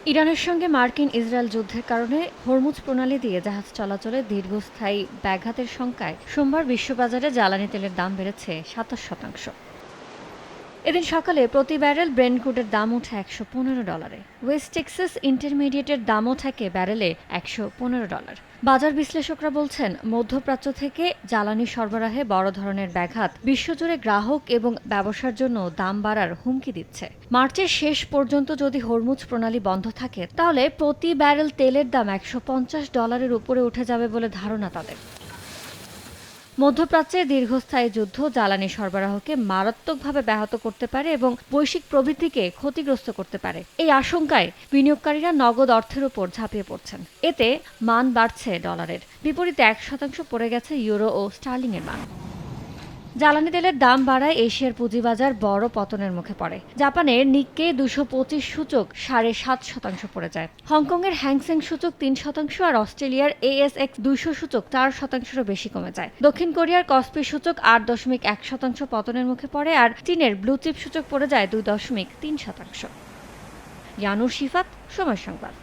ইরানের সঙ্গে মার্কিন ইসরায়েল যুদ্ধের কারণে হরমুজ প্রণালী দিয়ে জাহাজ চলাচলে দীর্ঘস্থায়ী ব্যাঘাতের শঙ্কায় সোমবার বিশ্ববাজারে জ্বালানি তেলের দাম বেড়েছে ২৭%। এদিন সকালে প্রতি ব্যারেল ব্রেন্ট ক্রুডের দাম ওঠে $১১৫। ওয়েস্ট টেক্সাস ইন্টারমিডিয়েটের দামও থাকে ব্যারেলে $১১৫। বাজার বিশ্লেষকরা বলছেন, মধ্যপ্রাচ্য থেকে জ্বালানি সরবরাহে বড় ধরনের ব্যাঘাত বিশ্বজুড়ে গ্রাহক এবং ব্যবসার জন্য দাম বাড়ার হুমকি দিচ্ছে। মার্চের শেষ পর্যন্ত যদি হরমুজ প্রণালী বন্ধ থাকে, তাহলে প্রতি ব্যারেল তেলের দাম $১৫০ উপরে উঠে যাবে বলে ধারণা তাদের। মধ্যপ্রাচ্যে দীর্ঘস্থায়ী যুদ্ধ জ্বালানি সরবরাহকে মারাত্মকভাবে ব্যাহত করতে পারে এবং বৈশ্বিক প্রবৃদ্ধিকে ক্ষতিগ্রস্ত করতে পারে। এই আশঙ্কায় বিনিয়োগকারীরা নগদ অর্থের উপর ঝাঁপিয়ে পড়ছেন। এতে মান বাড়ছে ডলারের, বিপরীতে ১% পড়ে গেছে ইউরো ও স্টার্লিংয়ের মান। জ্বালানি তেলের দাম বাড়ায় এশিয়ার পুঁজিবাজার বড় পতনের মুখে পড়ে। জাপানের নিক্কে ২২৫ সূচক ৭.৫% পড়ে যায়। হংকংয়ের হ্যাংসেং সূচক ৩% আর অস্ট্রেলিয়ার ASX ২০০ সূচক ৪%-এরও বেশি কমে যায়। দক্ষিণ কোরিয়ার কসপি সূচক ৮.১% পতনের মুখে পড়ে আর চীনের ব্লুচিপ সূচক পড়ে যায় ২.৩%। ইয়ানুর শিফাত, সময় সংবাদ।